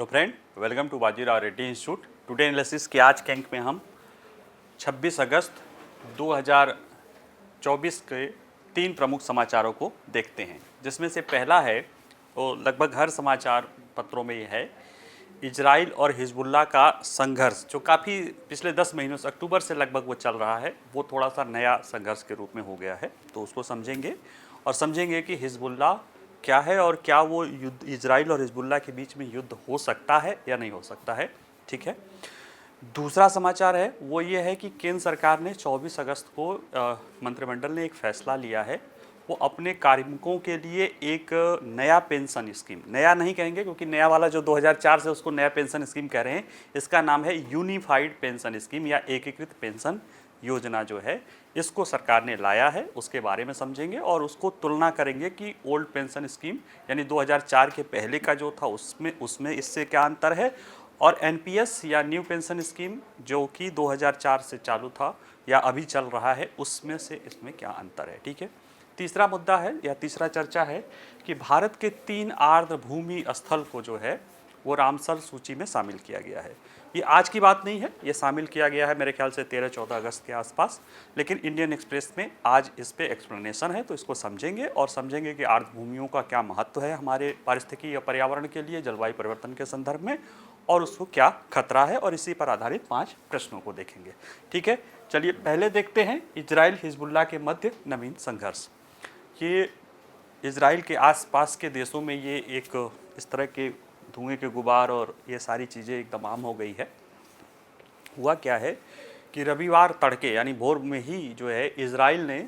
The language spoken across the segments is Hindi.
Hello friend, welcome to Bajirao Reddy institute. Today analysis के आज के अंक में हम 26 अगस्त 2024 के 3 प्रमुख समाचारों को देखते हैं, जिसमें से पहला है वो लगभग हर समाचार पत्रों में ये है, इजराइल और हिजबुल्लाह का संघर्ष जो काफ़ी पिछले 10 महीनों से अक्टूबर से लगभग वो चल रहा है, वो थोड़ा सा नया संघर्ष के रूप में हो गया है। तो उसको समझेंगे और समझेंगे कि हिजबुल्लाह क्या है और क्या वो युद्ध इजराइल और हिजबुल्लाह के बीच में युद्ध हो सकता है या नहीं हो सकता है। ठीक है। दूसरा समाचार है वो ये है कि केंद्र सरकार ने 24 अगस्त को मंत्रिमंडल ने एक फैसला लिया है, वो अपने कार्मिकों के लिए एक नया पेंशन स्कीम, नया नहीं कहेंगे क्योंकि नया वाला जो 2004 से उसको नया पेंशन स्कीम कह रहे हैं, इसका नाम है यूनिफाइड पेंशन स्कीम या एकीकृत पेंशन योजना जो है, इसको सरकार ने लाया है। उसके बारे में समझेंगे और उसको तुलना करेंगे कि ओल्ड पेंशन स्कीम यानी 2004 के पहले का जो था उसमें इससे क्या अंतर है, और एनपीएस या न्यू पेंशन स्कीम जो कि 2004 से चालू था या अभी चल रहा है, उसमें से इसमें क्या अंतर है। ठीक है। तीसरा मुद्दा है या तीसरा चर्चा है कि भारत के 3 आर्द्र भूमि स्थल को जो है वो रामसर सूची में शामिल किया गया है। ये आज की बात नहीं है, ये शामिल किया गया है मेरे ख्याल से 13-14 अगस्त के आसपास, लेकिन इंडियन एक्सप्रेस में आज इस पे एक्सप्लेनेशन है, तो इसको समझेंगे और समझेंगे कि आर्द्र भूमियों का क्या महत्व है हमारे पारिस्थितिकी या पर्यावरण के लिए जलवायु परिवर्तन के संदर्भ में, और उसको क्या खतरा है, और इसी पर आधारित 5 प्रश्नों को देखेंगे। ठीक है, चलिए पहले देखते हैं इजराइल हिजबुल्लाह के मध्य नवीन संघर्ष। ये इजराइल के आसपास के देशों में ये एक इस तरह के धुएं के गुबार और ये सारी चीज़ें एकदम आम हो गई है। हुआ क्या है कि रविवार तड़के यानी भोर में ही जो है इजराइल ने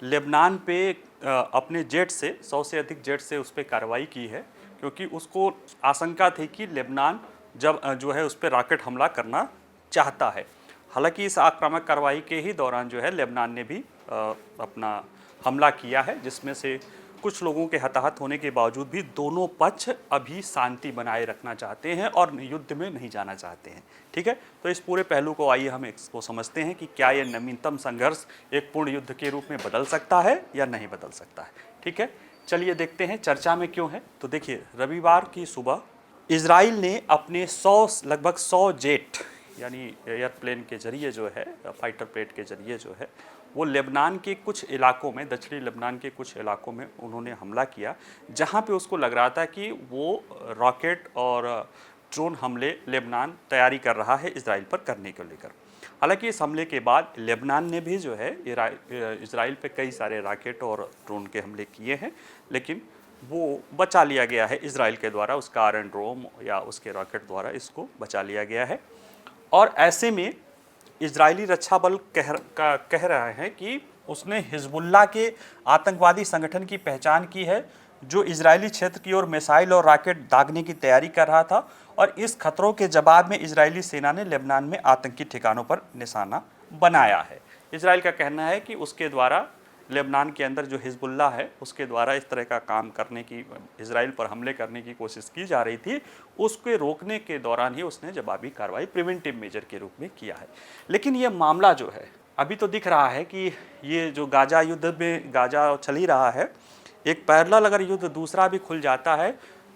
लेबनान पे अपने जेट से 100 से अधिक जेट से उस पर कार्रवाई की है, क्योंकि उसको आशंका थी कि लेबनान जब जो है उस पर रॉकेट हमला करना चाहता है। हालांकि इस आक्रामक कार्रवाई के ही दौरान जो है लेबनान ने भी अपना हमला किया है, जिसमें से कुछ लोगों के हताहत होने के बावजूद भी दोनों पक्ष अभी शांति बनाए रखना चाहते हैं और युद्ध में नहीं जाना चाहते हैं। ठीक है, तो इस पूरे पहलू को आइए हम इसको समझते हैं कि क्या ये नवीनतम संघर्ष एक पूर्ण युद्ध के रूप में बदल सकता है या नहीं बदल सकता है। ठीक है, चलिए देखते हैं चर्चा में क्यों है। तो देखिए, रविवार की सुबह इजराइल ने अपने लगभग 100 जेट यानी एयरप्लेन के जरिए जो है, फाइटर प्लेन के जरिए जो है, वो लेबनान के कुछ इलाकों में, दक्षिणी लेबनान के कुछ इलाकों में उन्होंने हमला किया, जहां पे उसको लग रहा था कि वो रॉकेट और ड्रोन हमले लेबनान तैयारी कर रहा है इजराइल पर करने को लेकर। हालांकि इस हमले के बाद लेबनान ने भी जो है इजराइल पे कई सारे रॉकेट और ड्रोन के हमले किए हैं, लेकिन वो बचा लिया गया है इजराइल के द्वारा, उसका आयरन डोम या उसके रॉकेट द्वारा इसको बचा लिया गया है। और ऐसे में इजरायली रक्षा बल कह रहा है कि उसने हिजबुल्लाह के आतंकवादी संगठन की पहचान की है, जो इजरायली क्षेत्र की ओर मिसाइल और रॉकेट दागने की तैयारी कर रहा था, और इस खतरों के जवाब में इजरायली सेना ने लेबनान में आतंकी ठिकानों पर निशाना बनाया है। इजराइल का कहना है कि उसके द्वारा लेबनान के अंदर जो हिजबुल्लाह है उसके द्वारा इस तरह का काम करने की, इजराइल पर हमले करने की कोशिश की जा रही थी, उसके रोकने के दौरान ही उसने जवाबी कार्रवाई प्रिवेंटिव मेजर के रूप में किया है। लेकिन ये मामला जो है अभी तो दिख रहा है कि ये जो गाजा युद्ध में गाजा चल ही रहा है, एक पैरेलल अगर युद्ध दूसरा भी खुल जाता है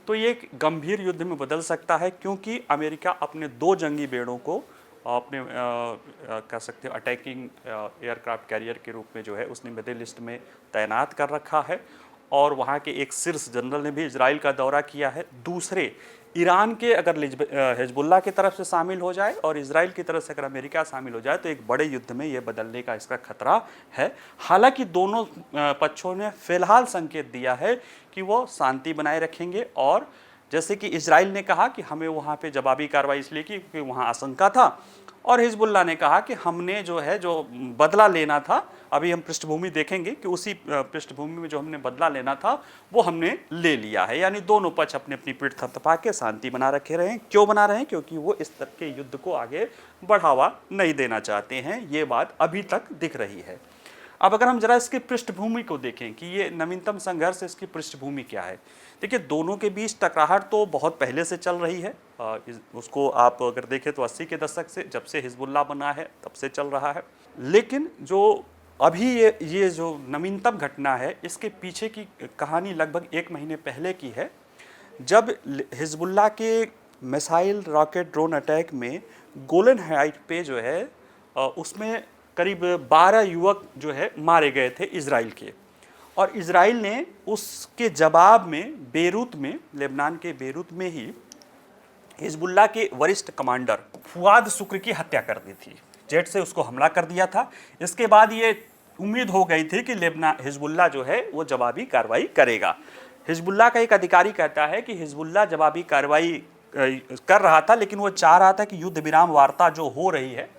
तो ये एक गंभीर युद्ध में बदल सकता है, क्योंकि अमेरिका अपने 2 जंगी बेड़ों को अपने कह सकते हैं अटैकिंग एयरक्राफ्ट कैरियर के रूप में जो है उसने मिडिल ईस्ट में तैनात कर रखा है, और वहाँ के एक शीर्ष जनरल ने भी इजराइल का दौरा किया है। दूसरे, ईरान के अगर हिजबुल्लाह की तरफ से शामिल हो जाए और इजराइल की तरफ से अगर अमेरिका शामिल हो जाए तो एक बड़े युद्ध में ये बदलने का इसका खतरा है। हालांकि दोनों पक्षों ने फिलहाल संकेत दिया है कि वो शांति बनाए रखेंगे, और जैसे कि इजराइल ने कहा कि हमें वहाँ पे जवाबी कार्रवाई इसलिए की क्योंकि वहाँ आशंका था, और हिजबुल्लाह ने कहा कि हमने जो है जो बदला लेना था, अभी हम पृष्ठभूमि देखेंगे कि उसी पृष्ठभूमि में जो हमने बदला लेना था वो हमने ले लिया है। यानी दोनों पक्ष अपनी अपनी पीठ थपथपा के शांति बना रखे रहे हैं। क्यों बना रहे हैं? क्योंकि वो इस तरह के युद्ध को आगे बढ़ावा नहीं देना चाहते हैं, ये बात अभी तक दिख रही है। अब अगर हम जरा इसकी पृष्ठभूमि को देखें कि ये नवीनतम संघर्ष, इसकी पृष्ठभूमि क्या है। देखिए, दोनों के बीच टकराहट तो बहुत पहले से चल रही है। उसको आप अगर देखें तो 80 के दशक से, जब से हिजबुल्लाह बना है तब से चल रहा है। लेकिन जो अभी ये जो नवीनतम घटना है, इसके पीछे की कहानी लगभग 1 महीने पहले की है, जब हिजबुल्लाह के मिसाइल रॉकेट ड्रोन अटैक में गोलन हाइट पे जो है उसमें करीब 12 युवक जो है मारे गए थे इजराइल के। और इजराइल ने उसके जवाब में बेरूत में, लेबनान के बेरूत में ही हिजबुल्लाह के वरिष्ठ कमांडर फुआद शुक्र की हत्या कर दी थी। जेट से उसको हमला कर दिया था। इसके बाद ये उम्मीद हो गई थी कि हिजबुल्लाह जो है वो जवाबी कार्रवाई करेगा। हिजबुल्लाह का एक अधिकारी कहता है कि हिजबुल्लाह जवाबी कार्रवाई कर रहा था, लेकिन वो चाह रहा था कि युद्ध विराम वार्ता जो हो रही है,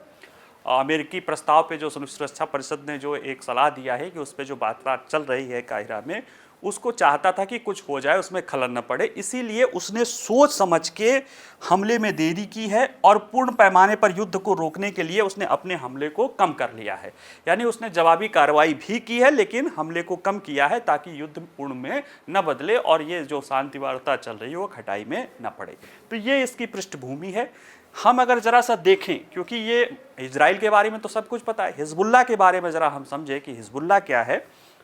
अमेरिकी प्रस्ताव पे जो सुरक्षा परिषद ने जो एक सलाह दिया है कि उस पर जो बातचीत चल रही है काहिरा में, उसको चाहता था कि कुछ हो जाए, उसमें खलल न पड़े। इसीलिए उसने सोच समझ के हमले में देरी की है और पूर्ण पैमाने पर युद्ध को रोकने के लिए उसने अपने हमले को कम कर लिया है। यानी उसने जवाबी कार्रवाई भी की है, लेकिन हमले को कम किया है ताकि युद्ध पूर्ण में न बदले और ये जो शांति वार्ता चल रही है वो खटाई में न पड़े। तो ये इसकी पृष्ठभूमि है। हम अगर ज़रा सा देखें, क्योंकि ये इजराइल के बारे में तो सब कुछ पता है, हिजबुल्लाह के बारे में ज़रा हम समझें कि हिजबुल्लाह क्या है।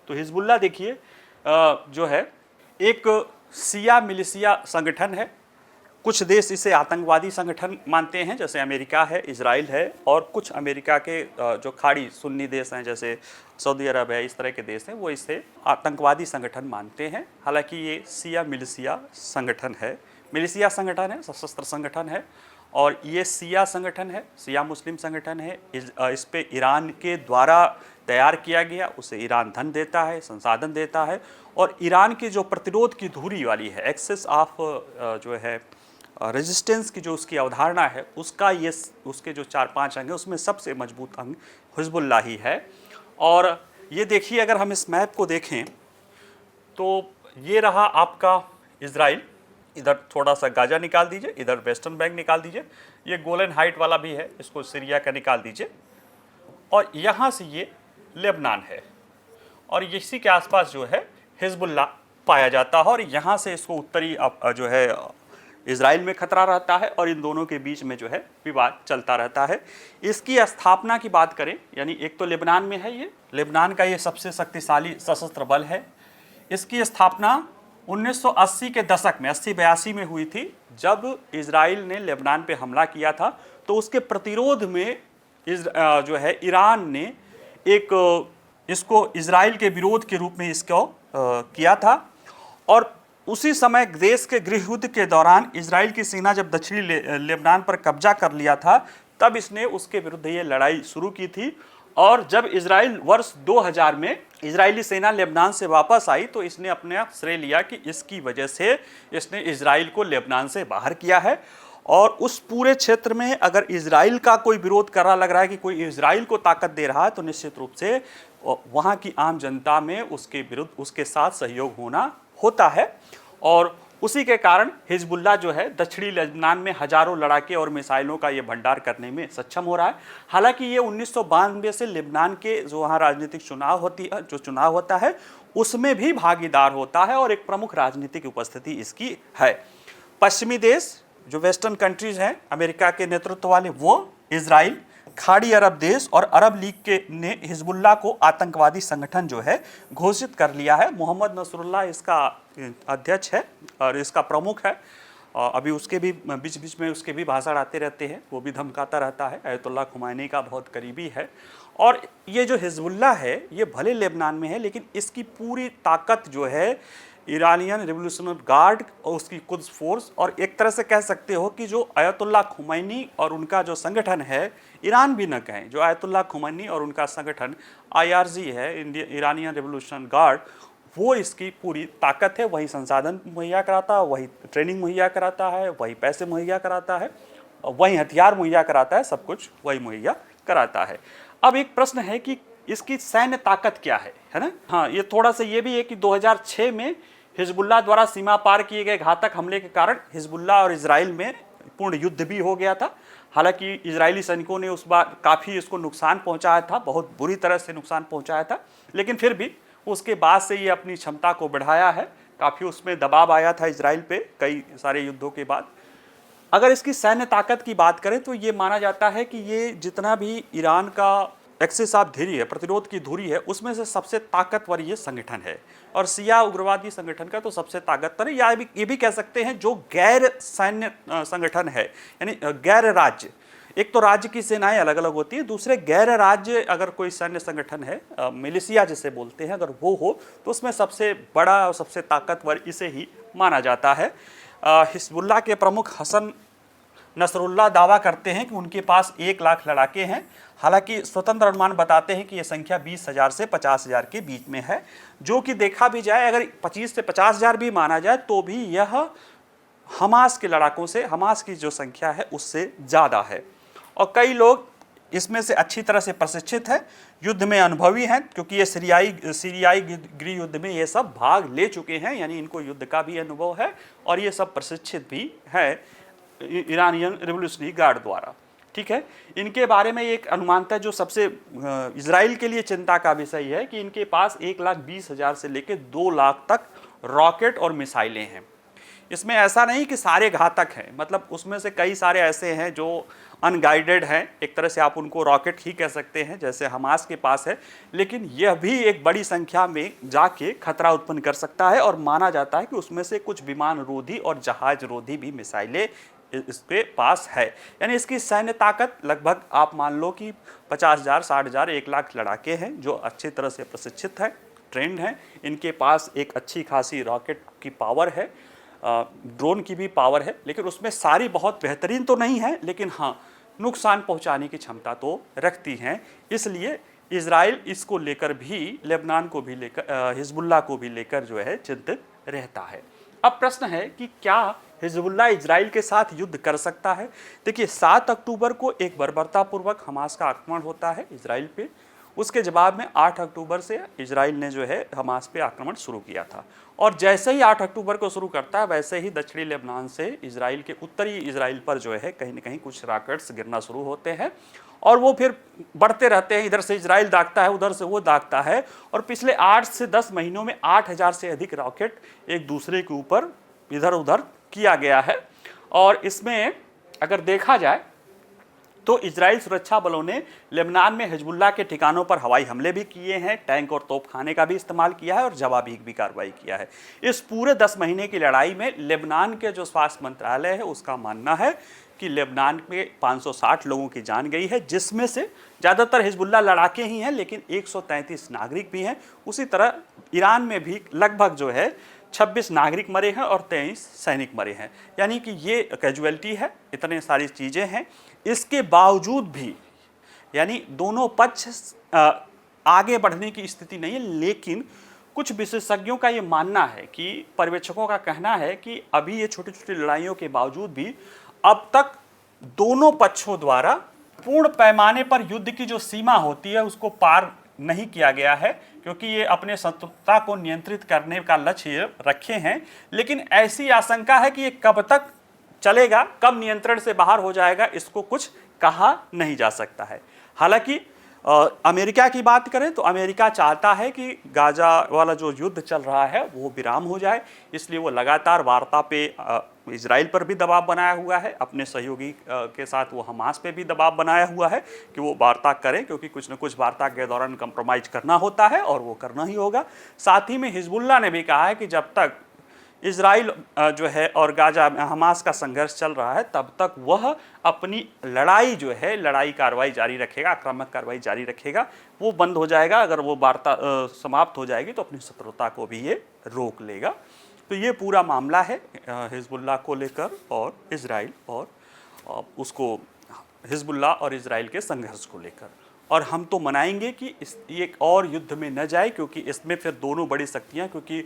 तो हिजबुल्लाह देखिए जो है एक शिया मिलिशिया संगठन है। कुछ देश इसे आतंकवादी संगठन मानते हैं, जैसे अमेरिका है, इजराइल है, और कुछ अमेरिका के जो खाड़ी सुन्नी देश हैं जैसे सऊदी अरब है, इस तरह के देश हैं, वो इसे आतंकवादी संगठन मानते हैं। हालांकि ये शिया मिलिशिया संगठन है, मिलिशिया संगठन है, सशस्त्र संगठन है। और ये शिया संगठन है, शिया मुस्लिम संगठन है। इस पे ईरान के द्वारा तैयार किया गया, उसे ईरान धन देता है, संसाधन देता है। और ईरान की जो प्रतिरोध की धुरी वाली है, एक्सेस ऑफ जो है रेजिस्टेंस की जो उसकी अवधारणा है, उसका ये उसके जो 4-5 अंग हैं उसमें सबसे मजबूत अंग हिजबुल्लाह ही है। और ये देखिए, अगर हम इस मैप को देखें तो ये रहा आपका इजराइल, इधर थोड़ा सा गाजा निकाल दीजिए, इधर वेस्टर्न बैंक निकाल दीजिए, ये गोलन हाइट वाला भी है, इसको सीरिया का निकाल दीजिए, और यहाँ से ये लेबनान है, और इसी के आसपास जो है हिजबुल्लाह पाया जाता है। और यहाँ से इसको उत्तरी जो है इजराइल में खतरा रहता है, और इन दोनों के बीच में जो है विवाद चलता रहता है। इसकी स्थापना की बात करें, यानी एक तो लेबनान में है, ये लेबनान का ये सबसे शक्तिशाली सशस्त्र बल है। इसकी स्थापना 1980 के दशक में 80-82 में हुई थी, जब इजराइल ने लेबनान पे हमला किया था। तो उसके प्रतिरोध में जो है ईरान ने एक इसको इजराइल के विरोध के रूप में इसको किया था। और उसी समय देश के गृह युद्ध के दौरान इजराइल की सेना जब दक्षिणी लेबनान पर कब्जा कर लिया था, तब इसने उसके विरुद्ध ये लड़ाई शुरू की थी। और जब इजराइल वर्ष 2000 में इजरायली सेना लेबनान से वापस आई, तो इसने अपने श्रेय लिया कि इसकी वजह से इसने इजराइल को लेबनान से बाहर किया है। और उस पूरे क्षेत्र में अगर इजराइल का कोई विरोध कर रहा, लग रहा है कि कोई इजराइल को ताकत दे रहा है, तो निश्चित रूप से वहाँ की आम जनता में उसके विरुद्ध, उसके साथ सहयोग होना होता है। और उसी के कारण हिजबुल्लाह जो है दक्षिणी लेबनान में हजारों लड़ाके और मिसाइलों का ये भंडार करने में सक्षम हो रहा है। हालांकि ये 1992 से लेबनान के जो वहाँ राजनीतिक चुनाव होता है उसमें भी भागीदार होता है, और एक प्रमुख राजनीतिक उपस्थिति इसकी है। पश्चिमी देश जो वेस्टर्न कंट्रीज हैं, अमेरिका के नेतृत्व वाले, वो इजराइल, खाड़ी अरब देश और अरब लीग के ने हिजबुल्लाह को आतंकवादी संगठन जो है घोषित कर लिया है। मोहम्मद नसरुल्लाह इसका अध्यक्ष है और इसका प्रमुख है। अभी उसके भी बीच बीच में उसके भी भाषण आते रहते हैं, वो भी धमकाता रहता है, अयतुल्लाह खुमैनी का बहुत करीबी है। और ये जो हिजबुल्लाह है ये भले लेबनान में है, लेकिन इसकी पूरी ताकत जो है ईरानियन रिवोल्यूशनरी गार्ड और उसकी कुद्स फोर्स, और एक तरह से कह सकते हो कि जो अयतुल्लाह खुमैनी और उनका जो संगठन है, ईरान भी न कहें, जो अयतुल्लाह खुमैनी और उनका संगठन IRG है, ईरानियन रिवोल्यूशन गार्ड, वो इसकी पूरी ताकत है। वही संसाधन मुहैया कराता है, वही ट्रेनिंग मुहैया कराता है, वही पैसे मुहैया कराता है, वही हथियार मुहैया कराता है, सब कुछ वही मुहैया कराता है। अब एक प्रश्न है कि इसकी सैन्य ताकत क्या है ना। हाँ, ये थोड़ा सा ये भी है कि 2006 में हिजबुल्लाह द्वारा सीमा पार किए गए घातक हमले के कारण हिजबुल्लाह और इजराइल में पूर्ण युद्ध भी हो गया था। हालांकि इजरायली सैनिकों ने उस बार काफ़ी इसको नुकसान पहुंचाया था, बहुत बुरी तरह से नुकसान पहुंचाया था, लेकिन फिर भी उसके बाद से ये अपनी क्षमता को बढ़ाया है। काफ़ी उसमें दबाव आया था इजराइल पे कई सारे युद्धों के बाद। अगर इसकी सैन्य ताकत की बात करें तो ये माना जाता है कि ये जितना भी ईरान का एक्सिस ऑफ धीरी है, प्रतिरोध की धुरी है, उसमें से सबसे ताकतवर ये संगठन है। और सिया उग्रवादी संगठन का तो सबसे ताकतवर है, या ये भी कह सकते हैं जो गैर सैन्य संगठन है, यानी गैर राज्य। एक तो राज्य की सेनाएं अलग अलग होती हैं, दूसरे गैर राज्य अगर कोई सैन्य संगठन है, मिलिशिया जिसे बोलते हैं, अगर वो हो तो उसमें सबसे बड़ा और सबसे ताकतवर इसे ही माना जाता है। हिजबुल्लाह के प्रमुख हसन नसरुल्लाह दावा करते हैं कि उनके पास 1 लाख लड़ाके हैं। हालांकि स्वतंत्र अनुमान बताते हैं कि यह संख्या 20,000 से 50,000 के बीच में है, जो कि देखा भी जाए, अगर 25 से 50,000 भी माना जाए तो भी यह हमास के लड़ाकों से, हमास की जो संख्या है उससे ज़्यादा है। और कई लोग इसमें से अच्छी तरह से प्रशिक्षित हैं, युद्ध में अनुभवी हैं, क्योंकि ये सीरियाई गृह युद्ध में ये सब भाग ले चुके हैं, यानी इनको युद्ध का भी अनुभव है और ये सब प्रशिक्षित भी है ईरानियन रिवोल्यूशनरी गार्ड द्वारा। ठीक है, इनके बारे में एक अनुमानता जो सबसे इजराइल के लिए चिंता का विषय है कि इनके पास 1,20,000 से लेकर 2 लाख तक रॉकेट और मिसाइलें हैं। इसमें ऐसा नहीं कि सारे घातक हैं, मतलब उसमें से कई सारे ऐसे हैं जो अनगाइडेड हैं, एक तरह से आप उनको रॉकेट ही कह सकते हैं जैसे हमास के पास है, लेकिन यह भी एक बड़ी संख्या में जाके खतरा उत्पन्न कर सकता है। और माना जाता है कि उसमें से कुछ विमान रोधी और जहाज रोधी भी मिसाइलें इसके पास है, यानी इसकी सैन्य ताकत लगभग आप मान लो कि 50,000, 60,000, 1 लाख लड़ाके हैं जो अच्छी तरह से प्रशिक्षित हैं, ट्रेंड हैं। इनके पास एक अच्छी खासी रॉकेट की पावर है, ड्रोन की भी पावर है, लेकिन उसमें सारी बहुत बेहतरीन तो नहीं है, लेकिन हाँ नुकसान पहुंचाने की क्षमता तो रखती हैं। इसलिए इजराइल इसको लेकर भी, लेबनान को भी लेकर, हिजबुल्लाह को भी लेकर जो है चिंतित रहता है। अब प्रश्न है कि क्या हिजबुल्लाह इजराइल के साथ युद्ध कर सकता है? देखिए 7 अक्टूबर को एक बर्बरतापूर्वक हमास का आक्रमण होता है इजराइल पे। उसके जवाब में 8 अक्टूबर से इजराइल ने जो है हमास पे आक्रमण शुरू किया था, और जैसे ही 8 अक्टूबर को शुरू करता है वैसे ही दक्षिणी लेबनान से इजराइल के उत्तरी इजराइल पर जो है कहीं न कहीं कुछ रॉकेट्स गिरना शुरू होते हैं, और वो फिर बढ़ते रहते हैं। इधर से इजराइल दागता है, उधर से वो दागता है, और पिछले 8 से 10 महीनों में 8,000 से अधिक रॉकेट एक दूसरे के ऊपर इधर उधर किया गया है। और इसमें अगर देखा जाए तो इजराइल सुरक्षा बलों ने लेबनान में हिजबुल्लाह के ठिकानों पर हवाई हमले भी किए हैं, टैंक और तोपखाने का भी इस्तेमाल किया है और जवाबी भी कार्रवाई किया है। इस पूरे 10 महीने की लड़ाई में लेबनान के जो स्वास्थ्य मंत्रालय है उसका मानना है कि लेबनान में 560 लोगों की जान गई है, जिसमें से ज़्यादातर हिजबुल्लाह लड़ाके ही हैं, लेकिन 133 नागरिक भी हैं। उसी तरह ईरान में भी लगभग जो है 26 नागरिक मरे हैं और 23 सैनिक मरे हैं, यानी कि ये कैजुअलिटी है, इतने सारी चीज़ें हैं। इसके बावजूद भी यानी दोनों पक्ष आगे बढ़ने की स्थिति नहीं है, लेकिन कुछ विशेषज्ञों का ये मानना है कि, पर्यवेक्षकों का कहना है कि अभी ये छोटी छोटी लड़ाइयों के बावजूद भी अब तक दोनों पक्षों द्वारा पूर्ण पैमाने पर युद्ध की जो सीमा होती है उसको पार नहीं किया गया है, क्योंकि ये अपने शत्रुता को नियंत्रित करने का लक्ष्य रखे हैं। लेकिन ऐसी आशंका है कि ये कब तक चलेगा, कब नियंत्रण से बाहर हो जाएगा, इसको कुछ कहा नहीं जा सकता है। हालांकि अमेरिका की बात करें तो अमेरिका चाहता है कि गाजा वाला जो युद्ध चल रहा है वो विराम हो जाए, इसलिए वो लगातार वार्ता पे इजराइल पर भी दबाव बनाया हुआ है, अपने सहयोगी के साथ वो हमास पे भी दबाव बनाया हुआ है कि वो वार्ता करें, क्योंकि कुछ न कुछ वार्ता के दौरान कंप्रोमाइज़ करना होता है और वो करना ही होगा। साथ ही में हिजबुल्लाह ने भी कहा है कि जब तक इजराइल जो है और गाजा हमास का संघर्ष चल रहा है तब तक वह अपनी लड़ाई जो है, लड़ाई कार्रवाई जारी रखेगा, आक्रामक कार्रवाई जारी रखेगा। वो बंद हो जाएगा अगर वो वार्ता समाप्त हो जाएगी तो अपनी शत्रुता को भी ये रोक लेगा। तो ये पूरा मामला है हिजबुल्लाह को लेकर और इजराइल और उसको हिजबुल्लाह और इजराइल के संघर्ष को लेकर। और हम तो मनाएंगे कि ये एक और युद्ध में न जाए, क्योंकि इसमें फिर दोनों बड़ी शक्तियां, क्योंकि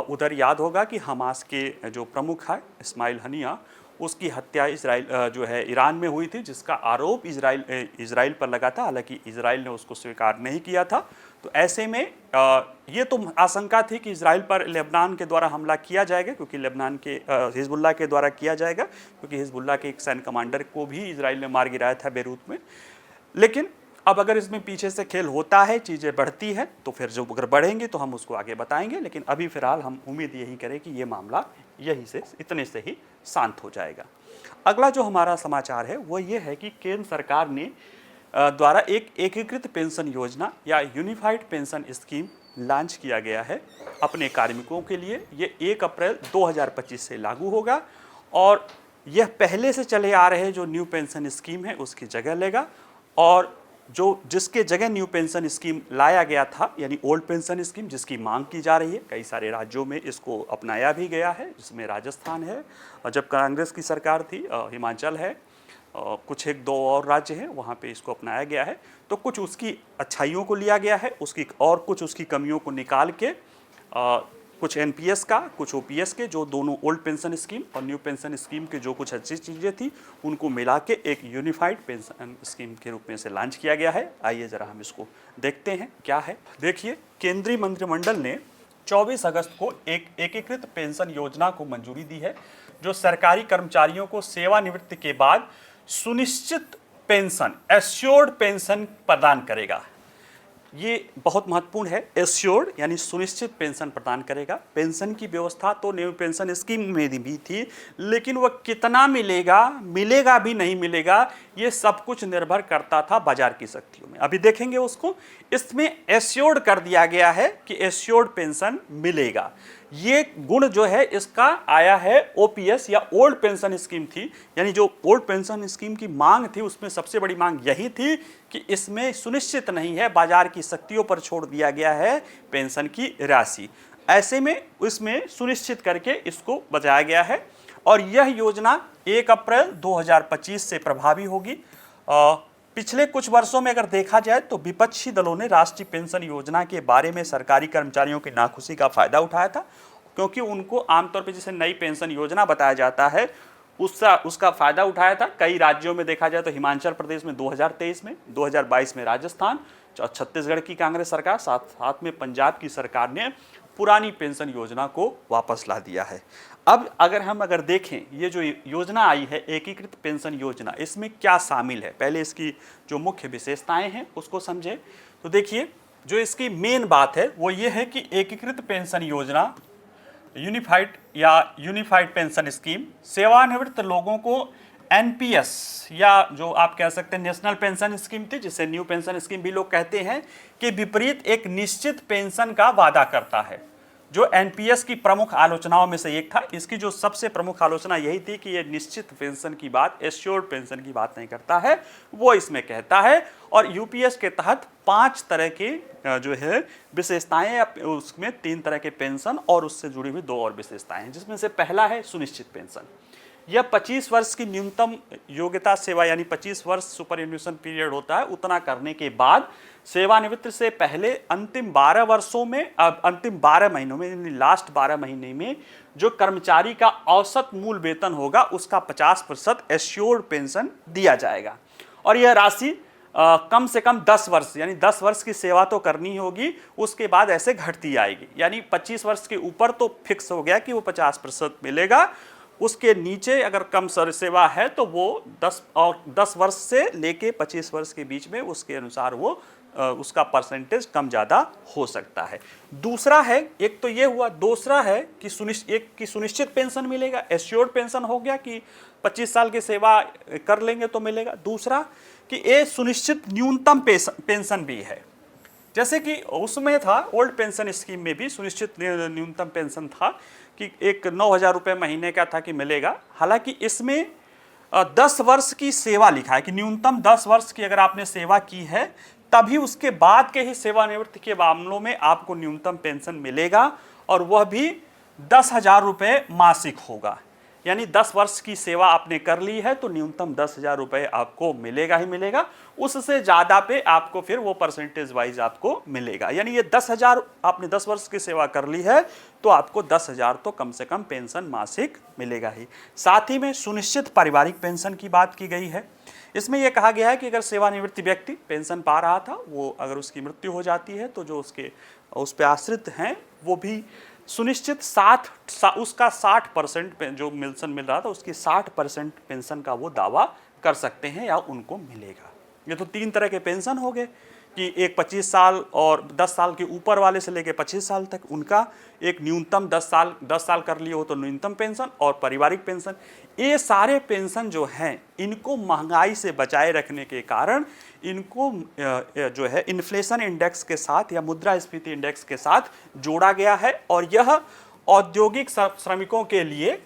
उधर याद होगा कि हमास के जो प्रमुख है इस्माइल हनिया, उसकी हत्या इजराइल जो है ईरान में हुई थी, जिसका आरोप इजराइल पर लगा था। हालांकि इजराइल ने उसको स्वीकार नहीं किया था। तो ऐसे में ये तो आशंका थी कि इजराइल पर लेबनान के द्वारा हमला किया जाएगा, क्योंकि लेबनान के हिजबुल्लाह के द्वारा किया जाएगा, क्योंकि हिजबुल्लाह के एक सैन्य कमांडर को भी इजराइल ने मार गिराया था बेरूत में। लेकिन अब अगर इसमें पीछे से खेल होता है, चीज़ें बढ़ती है, तो फिर जो अगर बढ़ेंगी तो हम उसको आगे बताएंगे। लेकिन अभी फिलहाल हम उम्मीद यही करें कि ये मामला यहीं से इतने से ही शांत हो जाएगा। अगला जो हमारा समाचार है वो ये है कि केंद्र सरकार ने द्वारा एक एकीकृत पेंशन योजना या यूनिफाइड पेंशन स्कीम लॉन्च किया गया है अपने कार्मिकों के लिए। ये 1 अप्रैल 2025 से लागू होगा और यह पहले से चले आ रहे जो न्यू पेंशन स्कीम है उसकी जगह लेगा। और जो जिसके जगह न्यू पेंशन स्कीम लाया गया था यानी ओल्ड पेंशन स्कीम जिसकी मांग की जा रही है, कई सारे राज्यों में इसको अपनाया भी गया है, जिसमें राजस्थान है और जब कांग्रेस की सरकार थी हिमाचल है, कुछ 1-2 और राज्य हैं वहाँ पे इसको अपनाया गया है। तो कुछ उसकी अच्छाइयों को लिया गया है उसकी और कुछ उसकी कमियों को निकाल के कुछ एनपीएस का कुछ ओपीएस के जो दोनों ओल्ड पेंशन स्कीम और न्यू पेंशन स्कीम के जो कुछ अच्छी चीज़ें थी उनको मिला के एक यूनिफाइड पेंशन स्कीम के रूप में से लॉन्च किया गया है। आइए ज़रा हम इसको देखते हैं क्या है। देखिए, केंद्रीय मंत्रिमंडल ने 24 अगस्त को एक एकीकृत पेंशन योजना को मंजूरी दी है जो सरकारी कर्मचारियों को सेवानिवृत्ति के बाद सुनिश्चित पेंशन एश्योर्ड पेंशन प्रदान करेगा। ये बहुत महत्वपूर्ण है। एश्योर्ड यानी सुनिश्चित पेंशन प्रदान करेगा। पेंशन की व्यवस्था तो न्यू पेंशन स्कीम में भी थी, लेकिन वह कितना मिलेगा, मिलेगा भी नहीं मिलेगा, ये सब कुछ निर्भर करता था बाजार की शक्तियों में। अभी देखेंगे उसको। इसमें एश्योर्ड कर दिया गया है कि एश्योर्ड पेंशन मिलेगा। ये गुण जो है इसका आया है ओपीएस या ओल्ड पेंशन स्कीम थी, यानी जो ओल्ड पेंशन स्कीम की मांग थी उसमें सबसे बड़ी मांग यही थी कि इसमें सुनिश्चित नहीं है, बाजार की शक्तियों पर छोड़ दिया गया है पेंशन की राशि। ऐसे में इसमें सुनिश्चित करके इसको बचाया गया है और यह योजना 1 अप्रैल 2025 से प्रभावी होगी। पिछले कुछ वर्षों में अगर देखा जाए तो विपक्षी दलों ने राष्ट्रीय पेंशन योजना के बारे में सरकारी कर्मचारियों की नाखुशी का फायदा उठाया था, क्योंकि उनको आमतौर पर जिसे नई पेंशन योजना बताया जाता है उसका फायदा उठाया था। कई राज्यों में देखा जाए तो हिमाचल प्रदेश में 2023 में, 2022 में राजस्थान, छत्तीसगढ़ की कांग्रेस सरकार, साथ में पंजाब की सरकार ने पुरानी पेंशन योजना को वापस ला दिया है। अब अगर देखें ये जो योजना आई है एकीकृत पेंशन योजना, इसमें क्या शामिल है, पहले इसकी जो मुख्य विशेषताएं हैं उसको समझें। तो देखिए, जो इसकी मेन बात है वो ये है कि एकीकृत पेंशन योजना यूनिफाइड पेंशन स्कीम सेवानिवृत्त लोगों को एनपीएस या जो आप कह सकते हैं नेशनल पेंशन स्कीम थी, जिसे न्यू पेंशन स्कीम भी लोग कहते हैं, के विपरीत एक निश्चित पेंशन का वादा करता है। जो एनपीएस की प्रमुख आलोचनाओं में से एक था। इसकी जो सबसे प्रमुख आलोचना यही थी कि यह निश्चित पेंशन की बात, एश्योर्ड पेंशन की बात नहीं करता है, वो इसमें कहता है। और यूपीएस के तहत 5 तरह की जो है विशेषताएं, उसमें 3 तरह के पेंशन और उससे जुड़ी हुई 2 और विशेषताएं हैं, जिसमें से पहला है सुनिश्चित पेंशन। यह 25 वर्ष की न्यूनतम योग्यता सेवा यानी 25 वर्ष सुपरएन्युएशन पीरियड होता है, उतना करने के बाद सेवानिवृत्ति से पहले अंतिम 12 वर्षों में, अंतिम 12 महीनों में यानी लास्ट 12 महीने में जो कर्मचारी का औसत मूल वेतन होगा उसका 50% एश्योर्ड पेंशन दिया जाएगा। और यह राशि कम से कम 10 वर्ष यानी 10 वर्ष की सेवा तो करनी होगी, उसके बाद ऐसे घटती आएगी। यानी 25 वर्ष के ऊपर तो फिक्स हो गया कि वो 50% मिलेगा, उसके नीचे अगर कम सेवा है तो वो 10 वर्ष से लेके 25 वर्ष के बीच में उसके अनुसार वो उसका परसेंटेज कम ज़्यादा हो सकता है। दूसरा है, एक तो ये हुआ, दूसरा है कि सुनिश्चित पेंशन मिलेगा, एश्योर्ड पेंशन हो गया कि 25 साल की सेवा कर लेंगे तो मिलेगा। दूसरा कि ये सुनिश्चित न्यूनतम पेंशन भी है, जैसे कि उसमें था ओल्ड पेंशन स्कीम में भी सुनिश्चित न्यूनतम पेंशन था कि एक 9,000 रुपये महीने का था कि मिलेगा। हालांकि इसमें 10 वर्ष की सेवा लिखा है कि न्यूनतम 10 वर्ष की अगर आपने सेवा की है तभी उसके बाद के ही सेवानिवृत्ति के मामलों में आपको न्यूनतम पेंशन मिलेगा, और वह भी 10,000 रुपये मासिक होगा। यानी 10 वर्ष की सेवा आपने कर ली है तो न्यूनतम 10,000 रुपये आपको मिलेगा ही मिलेगा, उससे ज़्यादा पे आपको फिर वो परसेंटेज वाइज आपको मिलेगा। यानी ये 10,000 आपने 10 वर्ष की सेवा कर ली है तो आपको 10,000 तो कम से कम पेंशन मासिक मिलेगा ही। साथ ही में सुनिश्चित पारिवारिक पेंशन की बात की गई है। इसमें यह कहा गया है कि अगर सेवानिवृत्ति व्यक्ति पेंशन पा रहा था, वो अगर उसकी मृत्यु हो जाती है तो जो उस पर आश्रित हैं वो भी सुनिश्चित उसका 60% जो पेंशन मिल रहा था उसकी 60% पेंशन का वो दावा कर सकते हैं या उनको मिलेगा। ये तो 3 तरह के पेंशन हो गए। कि एक 25 साल और 10 साल के ऊपर वाले से लेकर 25 साल तक उनका एक न्यूनतम 10 साल कर लिए हो तो न्यूनतम पेंशन और पारिवारिक पेंशन, ये सारे पेंशन जो हैं इनको महंगाई से बचाए रखने के कारण इनको जो है इन्फ्लेशन इंडेक्स के साथ या मुद्रास्फीति इंडेक्स के साथ जोड़ा गया है। और यह औद्योगिक श्रमिकों के लिए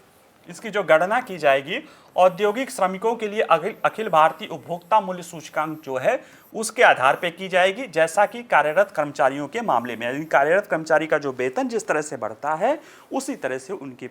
इसकी जो गणना की जाएगी, औद्योगिक श्रमिकों के लिए अखिल भारतीय उपभोक्ता मूल्य सूचकांक जो है उसके आधार पर की जाएगी, जैसा कि कार्यरत कर्मचारियों के मामले में। यानी कार्यरत कर्मचारी का जो वेतन जिस तरह से बढ़ता है उसी तरह से उनके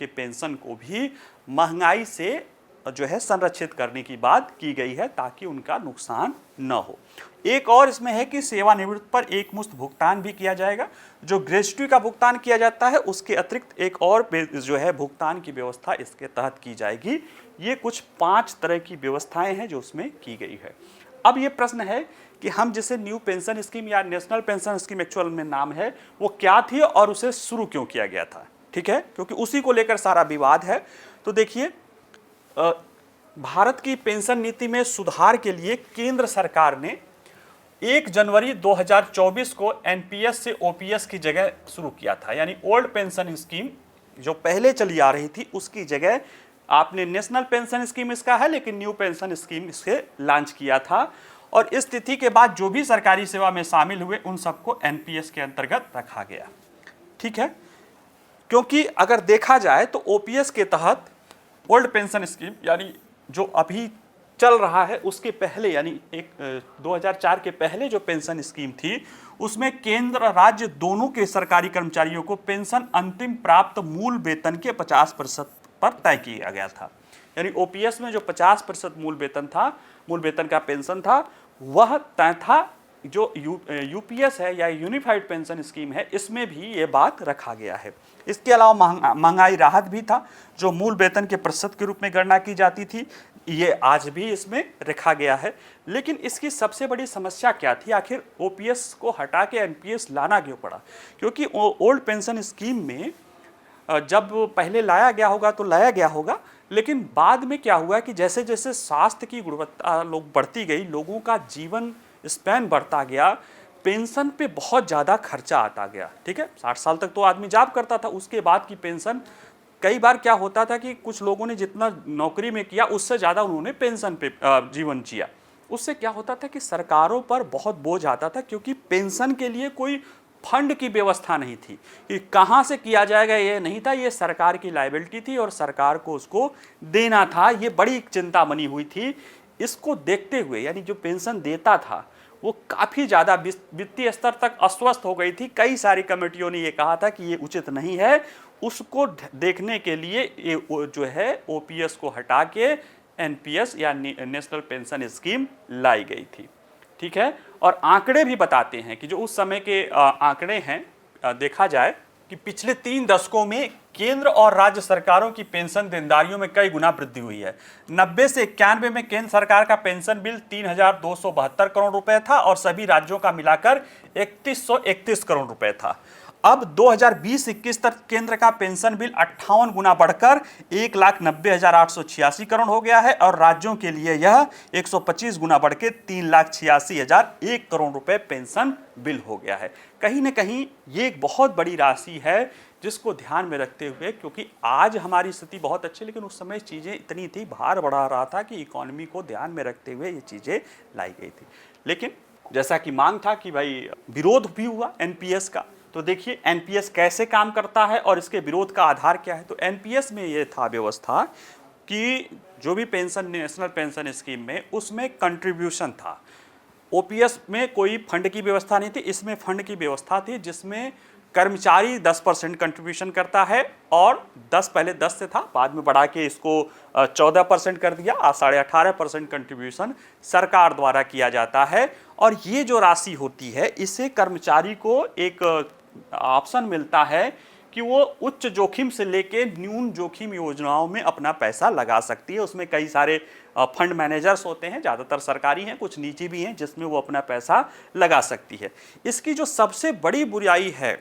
पेंशन को भी महंगाई से जो है संरक्षित करने की बात की गई है, ताकि उनका नुकसान न हो। एक और इसमें है कि सेवानिवृत्त पर एक मुश्त भुगतान भी किया जाएगा। जो ग्रेच्युटी का भुगतान किया जाता है उसके अतिरिक्त एक और जो है भुगतान की व्यवस्था इसके तहत की जाएगी। ये कुछ 5 तरह की व्यवस्थाएं हैं जो उसमें की गई है। अब ये प्रश्न है कि हम जिसे न्यू पेंशन स्कीम या नेशनल पेंशन स्कीम एक्चुअल में नाम है, वो क्या थी और उसे शुरू क्यों किया गया था, ठीक है, क्योंकि उसी को लेकर सारा विवाद है। तो देखिए, भारत की पेंशन नीति में सुधार के लिए केंद्र सरकार ने 1 जनवरी 2024 को एनपीएस से ओपीएस की जगह शुरू किया था। यानी ओल्ड पेंशन स्कीम जो पहले चली आ रही थी उसकी जगह आपने नेशनल पेंशन स्कीम इसका है, लेकिन न्यू पेंशन स्कीम इसके लॉन्च किया था। और इस तिथि के बाद जो भी सरकारी सेवा में शामिल हुए उन सबको एनपीएस के अंतर्गत रखा गया, ठीक है। क्योंकि अगर देखा जाए तो ओपीएस के तहत ओल्ड पेंशन स्कीम यानी जो अभी चल रहा है उसके पहले, यानी 2004 के पहले जो पेंशन स्कीम थी उसमें केंद्र राज्य दोनों के सरकारी कर्मचारियों को पेंशन अंतिम प्राप्त मूल वेतन के 50% पर तय किया गया था। यानी ओपीएस में जो 50% मूल वेतन का पेंशन था वह तय था। जो यूपीएस है या यूनिफाइड पेंशन स्कीम है इसमें भी ये बात रखा गया है। इसके अलावा महंगाई राहत भी था, जो मूल वेतन के प्रतिशत के रूप में गणना की जाती थी, ये आज भी इसमें रखा गया है। लेकिन इसकी सबसे बड़ी समस्या क्या थी, आखिर ओपीएस को हटा के एनपीएस लाना क्यों पड़ा? क्योंकि ओल्ड पेंशन स्कीम में जब पहले लाया गया होगा तो लाया गया होगा, लेकिन बाद में क्या हुआ कि जैसे जैसे स्वास्थ्य की गुणवत्ता बढ़ती गई, लोगों का जीवन स्पैन बढ़ता गया, पेंशन पे बहुत ज़्यादा खर्चा आता गया, ठीक है। 60 साल तक तो आदमी जॉब करता था, उसके बाद की पेंशन कई बार क्या होता था कि कुछ लोगों ने जितना नौकरी में किया उससे ज़्यादा उन्होंने पेंशन पे जीवन जिया। उससे क्या होता था कि सरकारों पर बहुत बोझ आता था, क्योंकि पेंशन के लिए कोई फंड की व्यवस्था नहीं थी कि कहाँ से किया जाएगा, ये नहीं था, ये सरकार की लायबिलिटी थी और सरकार को उसको देना था। ये बड़ी चिंता बनी हुई थी। इसको देखते हुए यानी जो पेंशन देता था वो काफ़ी ज़्यादा वित्तीय स्तर तक अस्वस्थ हो गई थी। कई सारी कमेटियों ने ये कहा था कि ये उचित नहीं है। उसको देखने के लिए ये जो है ओपीएस को हटा के एनपीएस या नेशनल पेंशन स्कीम लाई गई थी, ठीक है। और आंकड़े भी बताते हैं कि जो उस समय के आंकड़े हैं, देखा जाए कि पिछले 3 दशकों में केंद्र और राज्य सरकारों की पेंशन देनदारियों में कई गुना वृद्धि हुई है। 90 से 91 में केंद्र सरकार का पेंशन बिल 3,272 करोड़ रुपए था और सभी राज्यों का मिलाकर 3,131 करोड़ रुपए था। अब 2020-21 तक केंद्र का पेंशन बिल 58 गुना बढ़कर 1,90,886 करोड़ हो गया है और राज्यों के लिए यह 125 गुना बढ़ के 3,86,001 करोड़ रुपए पेंशन बिल हो गया है। कहीं ना कहीं ये एक बहुत बड़ी राशि है जिसको ध्यान में रखते हुए, क्योंकि आज हमारी स्थिति बहुत अच्छी, लेकिन उस समय चीज़ें इतनी थी, भार बढ़ा रहा था कि इकोनॉमी को ध्यान में रखते हुए ये चीज़ें लाई गई थी। लेकिन जैसा कि मांग था कि भाई विरोध भी हुआ एनपीएस का, तो देखिए एनपीएस कैसे काम करता है और इसके विरोध का आधार क्या है। तो एनपीएस में ये था व्यवस्था कि जो भी पेंशन नेशनल पेंशन स्कीम में उसमें कंट्रीब्यूशन था। ओपीएस में कोई फंड की व्यवस्था नहीं थी, इसमें फंड की व्यवस्था थी जिसमें कर्मचारी 10% कंट्रीब्यूशन करता है और 10 पहले 10 से था, बाद में बढ़ा के इसको 14% कर दिया, 18.5% कंट्रीब्यूशन सरकार द्वारा किया जाता है। और ये जो राशि होती है इससे कर्मचारी को एक ऑप्शन मिलता है कि वो उच्च जोखिम से लेके न्यून जोखिम योजनाओं में अपना पैसा लगा सकती है। उसमें कई सारे फंड मैनेजर्स होते हैं, ज़्यादातर सरकारी हैं, कुछ निजी भी हैं, जिसमें वो अपना पैसा लगा सकती है। इसकी जो सबसे बड़ी बुराई है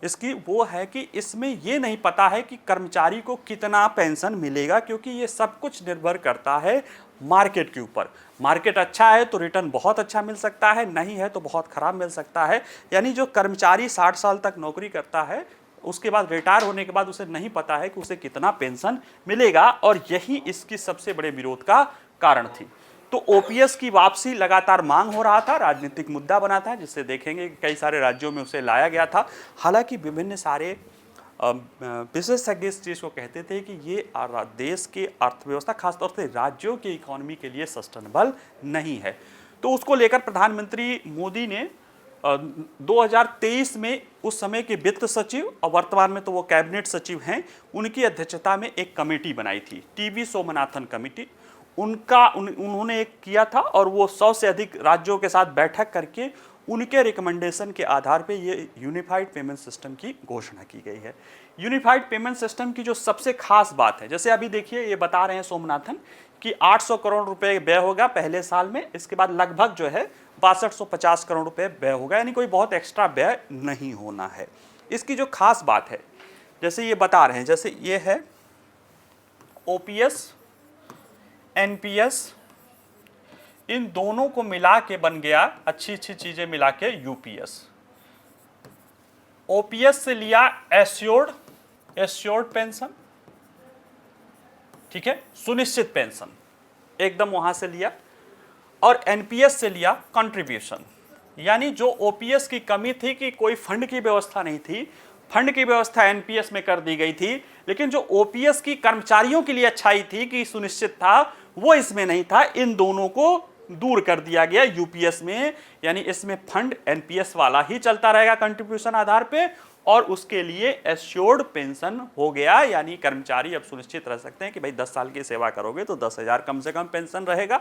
इसकी वो है कि इसमें ये नहीं पता है कि कर्मचारी को कितना पेंशन मिलेगा, क्योंकि ये सब कुछ निर्भर करता है मार्केट के ऊपर। मार्केट अच्छा है तो रिटर्न बहुत अच्छा मिल सकता है, नहीं है तो बहुत खराब मिल सकता है। यानी जो कर्मचारी 60 साल तक नौकरी करता है, उसके बाद रिटायर होने के बाद उसे नहीं पता है कि उसे कितना पेंशन मिलेगा, और यही इसकी सबसे बड़े विरोध का कारण थी। तो ओपीएस की वापसी लगातार मांग हो रहा था, राजनीतिक मुद्दा बना था, जिससे देखेंगे कि कई सारे राज्यों में उसे लाया गया था। हालांकि विभिन्न सारे विशेषज्ञ इस चीज़ को कहते थे कि ये देश की अर्थव्यवस्था, खासतौर से राज्यों की इकोनॉमी के लिए सस्टेनेबल नहीं है। तो उसको लेकर प्रधानमंत्री मोदी ने 2023 में उस समय के वित्त सचिव, और वर्तमान में तो वो कैबिनेट सचिव हैं, उनकी अध्यक्षता में एक कमेटी बनाई थी, टीवी सोमनाथन कमेटी। उन्होंने एक किया था, और वो 100 से अधिक राज्यों के साथ बैठक करके उनके रिकमेंडेशन के आधार पे ये यूनिफाइड पेमेंट सिस्टम की घोषणा की गई है। यूनिफाइड पेमेंट सिस्टम की जो सबसे खास बात है, जैसे अभी देखिए ये बता रहे हैं सोमनाथन कि 800 करोड़ रुपए व्यय होगा पहले साल में, इसके बाद लगभग जो है 6250 करोड़ रुपए व्यय होगा, यानी कोई बहुत एक्स्ट्रा व्यय नहीं होना है। इसकी जो खास बात है, जैसे ये बता रहे हैं, जैसे ये है ओपीएस, एनपीएस, इन दोनों को मिला के बन गया, अच्छी अच्छी चीजें मिला के यूपीएस। ओपीएस से लिया एश्योर्ड पेंशन, ठीक है, सुनिश्चित पेंशन, एकदम वहां से लिया, और एनपीएस से लिया कंट्रीब्यूशन। यानी जो ओपीएस की कमी थी कि कोई फंड की व्यवस्था नहीं थी, फंड की व्यवस्था एनपीएस में कर दी गई थी, लेकिन जो ओपीएस की कर्मचारियों के लिए अच्छाई थी कि सुनिश्चित था, वो इसमें नहीं था। इन दोनों को दूर कर दिया गया यूपीएस में। यानी इसमें फंड एनपीएस वाला ही चलता रहेगा कंट्रीब्यूशन आधार पे, और उसके लिए एश्योर्ड पेंशन हो गया। यानी कर्मचारी अब सुनिश्चित रह सकते हैं कि भाई 10 साल की सेवा करोगे तो 10,000 कम से कम पेंशन रहेगा,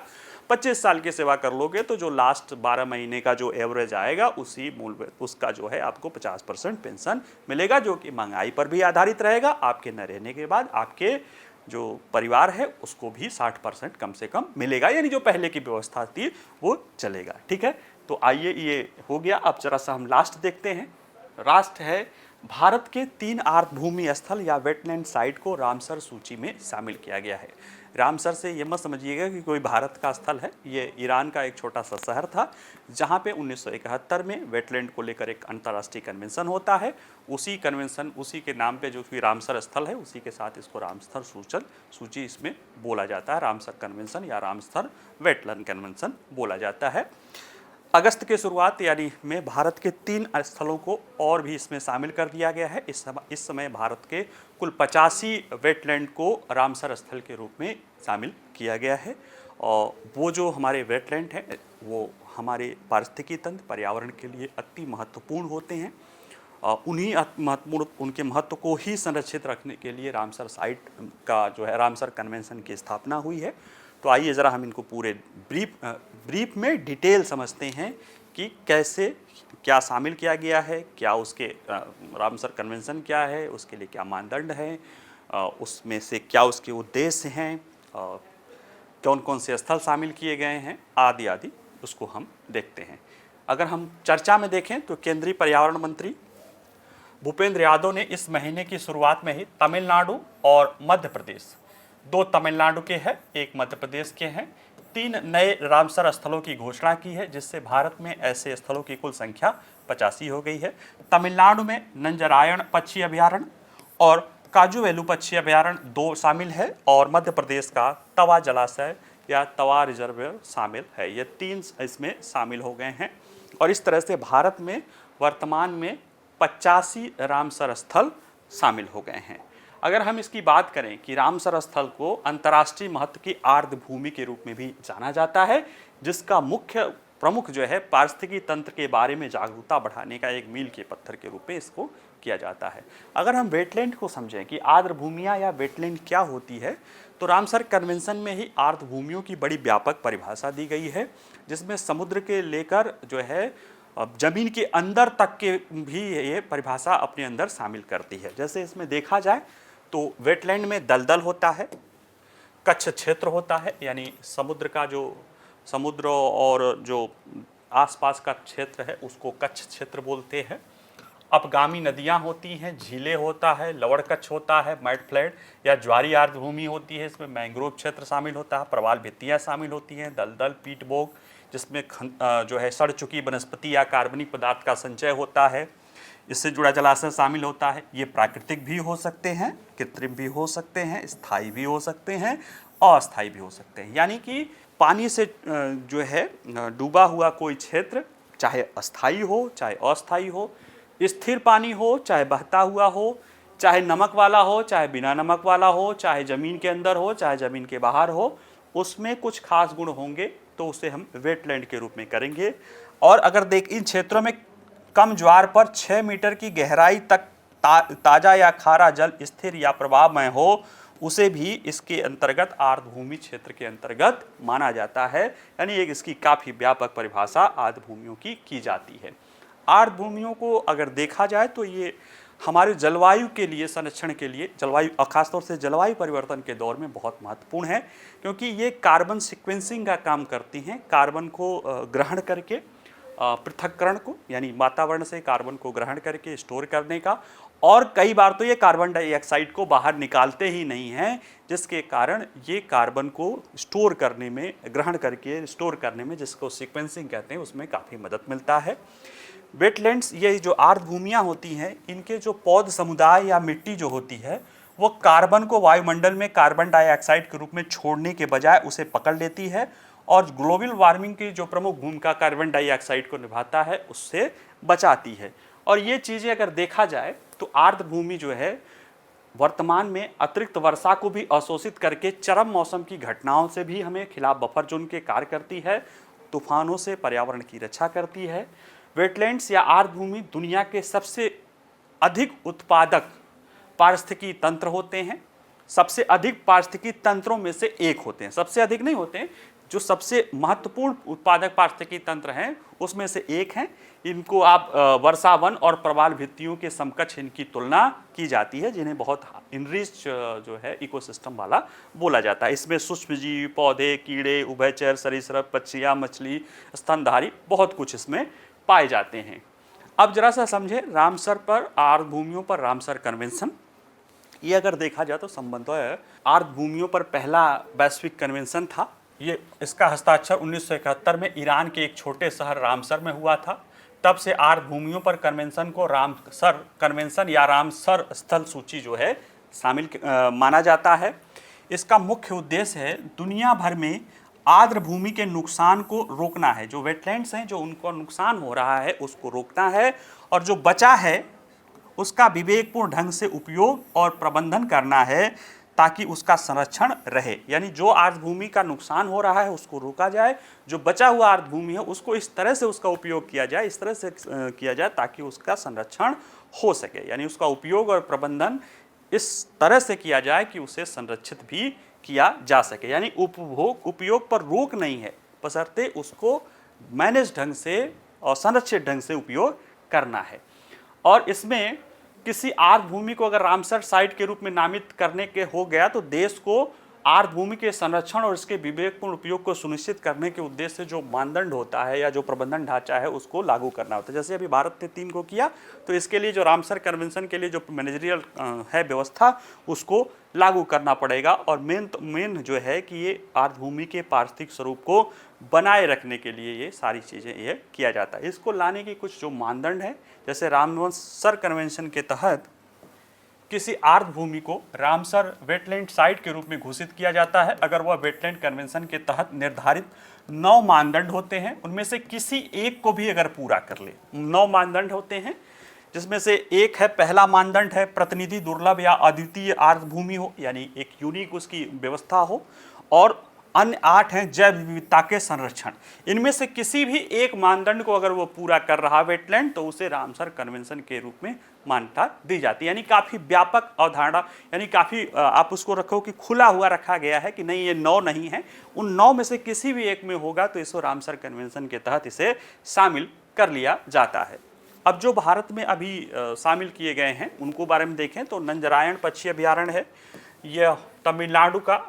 25 साल की सेवा कर लोगे तो जो लास्ट 12 महीने का जो एवरेज आएगा उसी मूल उसका जो है आपको 50% पेंशन मिलेगा, जो कि महंगाई पर भी आधारित रहेगा। आपके न रहने के बाद आपके जो परिवार है उसको भी 60% कम से कम मिलेगा, यानी जो पहले की व्यवस्था थी वो चलेगा। ठीक है, तो आइए ये हो गया। अब जरा सा हम लास्ट देखते हैं। राष्ट्र है भारत के 3 आर्द्रभूमि स्थल या वेटलैंड साइट को रामसर सूची में शामिल किया गया है। रामसर से ये मत समझिएगा कि कोई भारत का स्थल है, ये ईरान का एक छोटा सा शहर था, जहाँ पे 1971 में वेटलैंड को लेकर एक अंतर्राष्ट्रीय कन्वेंशन होता है। उसी कन्वेंशन, उसी के नाम पे जो कि रामसर स्थल है, उसी के साथ इसको रामसर सूची इसमें बोला जाता है। रामसर कन्वेंशन या रामसर वेटलैंड कन्वेंशन बोला जाता है। अगस्त के शुरुआत यानी में भारत के 3 स्थलों को और भी इसमें शामिल कर दिया गया है। इस समय भारत के कुल 85 वेटलैंड को रामसर स्थल के रूप में शामिल किया गया है। और वो जो हमारे वेटलैंड हैं वो हमारे पारिस्थितिकी तंत्र, पर्यावरण के लिए अति महत्वपूर्ण होते हैं। उन्हीं महत्वपूर्ण उनके महत्व को ही संरक्षित रखने के लिए रामसर साइट का जो है रामसर कन्वेंशन की स्थापना हुई है। तो आइए ज़रा हम इनको पूरे ब्रीफ में डिटेल समझते हैं कि कैसे क्या शामिल किया गया है, क्या उसके रामसर कन्वेंशन क्या है, उसके लिए क्या मानदंड है, उसमें से क्या उसके उद्देश्य हैं, कौन कौन से स्थल शामिल किए गए हैं, आदि आदि उसको हम देखते हैं। अगर हम चर्चा में देखें तो केंद्रीय पर्यावरण मंत्री भूपेंद्र यादव ने इस महीने की शुरुआत में ही तमिलनाडु और मध्य प्रदेश, 2 तमिलनाडु के हैं, 1 मध्य प्रदेश के हैं, 3 नए रामसर स्थलों की घोषणा की है, जिससे भारत में ऐसे स्थलों की कुल संख्या 85 हो गई है। तमिलनाडु में नंजरायण पक्षी अभयारण्य और काजुवेलु पक्षी अभयारण्य 2 शामिल है, और मध्य प्रदेश का तवा जलाशय या तवा रिजर्व शामिल है। ये 3 इसमें शामिल हो गए हैं, और इस तरह से भारत में वर्तमान में 85 रामसर स्थल शामिल हो गए हैं। अगर हम इसकी बात करें कि रामसर स्थल को अंतर्राष्ट्रीय महत्व की आर्द्रभूमि के रूप में भी जाना जाता है, जिसका मुख्य प्रमुख जो है पारिस्थितिकी तंत्र के बारे में जागरूकता बढ़ाने का एक मील के पत्थर के रूप में इसको किया जाता है। अगर हम वेटलैंड को समझें कि आर्द्रभूमियां या वेटलैंड क्या होती है, तो रामसर कन्वेंशन में ही आर्द्रभूमियों की बड़ी व्यापक परिभाषा दी गई है, जिसमें समुद्र के लेकर जो है जमीन के अंदर तक के भी ये परिभाषा अपने अंदर शामिल करती है। जैसे इसमें देखा जाए तो वेटलैंड में दलदल होता है, कच्छ क्षेत्र होता है, यानी समुद्र और जो आसपास का क्षेत्र है उसको कच्छ क्षेत्र बोलते हैं, अपगामी नदियां होती हैं, झीलें होता है, लवण कच्छ होता है, मैट फ्लैट या ज्वारी आर्द्र भूमि होती है, इसमें मैंग्रोव क्षेत्र शामिल होता है, प्रवाल भित्तियां शामिल होती हैं, दलदल, पीटबोग जिसमें जो है सड़ चुकी वनस्पति या कार्बनिक पदार्थ का संचय होता है, इससे जुड़ा जलाशय शामिल होता है। ये प्राकृतिक भी हो सकते हैं, कृत्रिम भी हो सकते हैं, स्थायी भी हो सकते हैं, अस्थायी भी हो सकते हैं। यानी कि पानी से जो है डूबा हुआ कोई क्षेत्र, चाहे अस्थायी हो चाहे अस्थायी हो, स्थिर पानी हो चाहे बहता हुआ हो, चाहे नमक वाला हो चाहे बिना नमक वाला हो, चाहे ज़मीन के अंदर हो चाहे ज़मीन के बाहर हो, उसमें कुछ खास गुण होंगे तो उसे हम वेटलैंड के रूप में करेंगे। और अगर देख इन क्षेत्रों में कम ज्वार पर 6 मीटर की गहराई तक ताज़ा या खारा जल स्थिर या प्रवाहमय हो, उसे भी इसके अंतर्गत आर्द्र भूमि क्षेत्र के अंतर्गत माना जाता है। यानी एक इसकी काफ़ी व्यापक परिभाषा आर्द्र भूमियों की जाती है। आर्द्र भूमियों को अगर देखा जाए तो ये हमारे जलवायु के लिए, संरक्षण के लिए, जलवायु खासतौर से जलवायु परिवर्तन के दौर में बहुत महत्वपूर्ण है, क्योंकि ये कार्बन सीक्वेंसिंग का काम करती हैं। कार्बन को ग्रहण करके, पृथक्करण को यानी वातावरण से कार्बन को ग्रहण करके स्टोर करने का, और कई बार तो ये कार्बन डाइऑक्साइड को बाहर निकालते ही नहीं हैं, जिसके कारण ये कार्बन को स्टोर करने में, ग्रहण करके स्टोर करने में, जिसको सीक्वेंसिंग कहते हैं, उसमें काफ़ी मदद मिलता है। वेटलैंड्स, ये जो आर्द्र भूमियाँ होती हैं, इनके जो पौध समुदाय या मिट्टी जो होती है वो कार्बन को वायुमंडल में कार्बन डाइऑक्साइड के रूप में छोड़ने के बजाय उसे पकड़ लेती है, और ग्लोबल वार्मिंग की जो प्रमुख भूमिका कार्बन डाइऑक्साइड को निभाता है उससे बचाती है। और ये चीज़ें अगर देखा जाए तो आर्द्र भूमि जो है वर्तमान में अतिरिक्त वर्षा को भी अवशोषित करके चरम मौसम की घटनाओं से भी हमें खिलाफ बफर जोन के कार्य करती है, तूफानों से पर्यावरण की रक्षा करती है। वेटलैंड्स या आर्द्र भूमि दुनिया के सबसे अधिक उत्पादक पारिस्थितिकी तंत्र होते हैं। सबसे अधिक पारिस्थितिकी तंत्रों में से एक होते हैं, सबसे अधिक नहीं होते हैं, जो सबसे महत्वपूर्ण उत्पादक पारिस्थितिकी तंत्र हैं उसमें से एक हैं। इनको आप वर्षावन और प्रवाल भित्तियों के समकक्ष इनकी तुलना की जाती है, जिन्हें बहुत इनरिच जो है इकोसिस्टम वाला बोला जाता है। इसमें सूक्ष्मजीव, पौधे, कीड़े, उभयचर, सरीसृप, पक्षियाँ, मछली, स्तनधारी, बहुत कुछ इसमें पाए जाते हैं। अब जरा सा समझे रामसर पर, आर्द्र भूमियों पर रामसर कन्वेंशन। ये अगर देखा जाए तो संबंधों आर्द्र भूमियों पर पहला वैश्विक कन्वेंशन था। ये इसका हस्ताक्षर 1971 में ईरान के एक छोटे शहर रामसर में हुआ था। तब से आर्द्र भूमियों पर कन्वेंशन को रामसर कन्वेंशन या रामसर स्थल सूची जो है शामिल माना जाता है। इसका मुख्य उद्देश्य है दुनिया भर में आर्द्र भूमि के नुकसान को रोकना है। जो वेटलैंड्स हैं, जो उनको नुकसान हो रहा है उसको रोकना है, और जो बचा है उसका विवेकपूर्ण ढंग से उपयोग और प्रबंधन करना है ताकि उसका संरक्षण रहे। यानी जो आर्द्र भूमि का नुकसान हो रहा है उसको रोका जाए, जो बचा हुआ आर्द्र भूमि है उसको इस तरह से उसका उपयोग किया जाए, इस तरह से किया जाए ताकि उसका संरक्षण हो सके। यानी उसका उपयोग और प्रबंधन इस तरह से किया जाए कि उसे संरक्षित भी किया जा सके। यानी उपयोग पर रोक नहीं है, बशर्ते उसको मैनेज ढंग से और संरक्षित ढंग से उपयोग करना है। और इसमें किसी आर्द्र भूमि को अगर रामसर साइट के रूप में नामित करने के हो गया तो देश को आर्द्र भूमि के संरक्षण और इसके विवेकपूर्ण उपयोग को सुनिश्चित करने के उद्देश्य से जो मानदंड होता है या जो प्रबंधन ढांचा है उसको लागू करना होता है। जैसे अभी भारत ने 3 को किया, तो इसके लिए जो रामसर कन्वेंशन के लिए जो मैनेजरियल है व्यवस्था उसको लागू करना पड़ेगा। और मेन जो है कि ये आर्द्र भूमि के पारिस्थितिक स्वरूप को बनाए रखने के लिए ये सारी चीज़ें ये किया जाता है। इसको लाने की कुछ जो मानदंड है, जैसे रामसर कन्वेंशन के तहत किसी आर्द्र भूमि को रामसर वेटलैंड साइट के रूप में घोषित किया जाता है अगर वह वेटलैंड कन्वेंशन के तहत निर्धारित 9 मानदंड होते हैं, उनमें से किसी एक को भी अगर पूरा कर ले। 9 मानदंड होते हैं, जिसमें से एक है, पहला मानदंड है प्रतिनिधि दुर्लभ या अद्वितीय आर्द्र भूमि हो, यानी एक यूनिक उसकी व्यवस्था हो, और अन्य 8 हैं जैव विविधता के संरक्षण। इनमें से किसी भी एक मानदंड को अगर वो पूरा कर रहा वेटलैंड तो उसे रामसर कन्वेंशन के रूप में मान्यता दी जाती है। यानी काफ़ी व्यापक अवधारणा, यानी काफ़ी आप उसको रखो कि खुला हुआ रखा गया है कि नहीं ये 9 नहीं है, उन 9 में से किसी भी एक में होगा तो इसको रामसर कन्वेंशन के तहत इसे शामिल कर लिया जाता है। अब जो भारत में अभी शामिल किए गए हैं उनको बारे में देखें तो नंजरायण पक्षी अभयारण्य है, यह तमिलनाडु का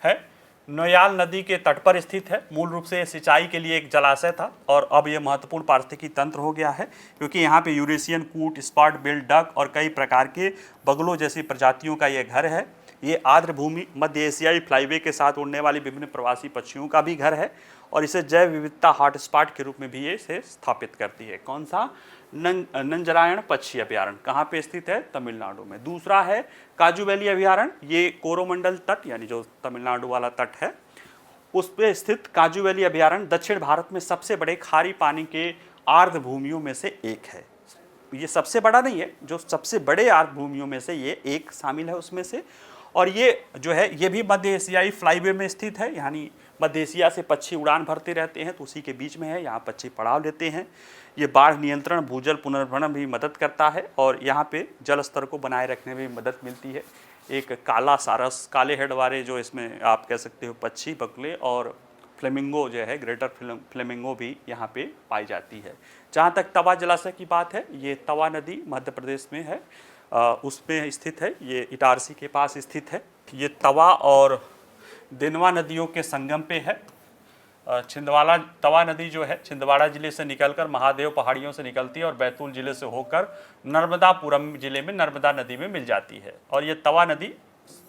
है। नोयाल नदी के तट पर स्थित है। मूल रूप से सिंचाई के लिए एक जलाशय था और अब यह महत्वपूर्ण पारिस्थितिकी तंत्र हो गया है, क्योंकि यहाँ पे यूरेशियन कूट, स्पॉट बिल डक और कई प्रकार के बगुलों जैसी प्रजातियों का यह घर है। ये आर्द्र भूमि, मध्य एशियाई फ्लाईवे के साथ उड़ने वाली विभिन्न प्रवासी पक्षियों का भी घर है और इसे जैव विविधता हॉटस्पॉट के रूप में भी ये इसे स्थापित करती है। कौन सा? नंजरायण पक्षी अभ्यारण्य कहाँ पे स्थित है? तमिलनाडु में। दूसरा है काजू वैली अभ्यारण्य, ये कोरोमंडल तट यानी जो तमिलनाडु वाला तट है उस पे स्थित काजू वैली अभ्यारण्य दक्षिण भारत में सबसे बड़े खारी पानी के आर्द्र भूमियों में से एक है। ये सबसे बड़ा नहीं है, जो सबसे बड़े आर्द्र भूमियों में से ये एक शामिल है उसमें से। और ये जो है ये भी मध्य एशियाई फ्लाईवे में स्थित है, यानी मध्य एशिया से पक्षी उड़ान भरते रहते हैं तो उसी के बीच में है, यहाँ पक्षी पड़ाव लेते हैं। ये बाढ़ नियंत्रण, भूजल पुनर्भरण भी मदद करता है और यहाँ पे जल स्तर को बनाए रखने में मदद मिलती है। एक काला सारस, काले हेड वाले जो इसमें आप कह सकते हो पक्षी, बगुले और फ्लेमिंगो जो है, ग्रेटर फ्लेमिंगो भी यहाँ पे पाई जाती है। जहाँ तक तवा जलाशय की बात है, ये तवा नदी मध्य प्रदेश में है, उसमें स्थित है, ये इटारसी के पास स्थित है। ये तवा और देनवा नदियों के संगम पे है। छिंदवाड़ा तवा नदी जो है छिंदवाड़ा जिले से निकलकर महादेव पहाड़ियों से निकलती है और बैतूल जिले से होकर नर्मदापुरम जिले में नर्मदा नदी में मिल जाती है। और ये तवा नदी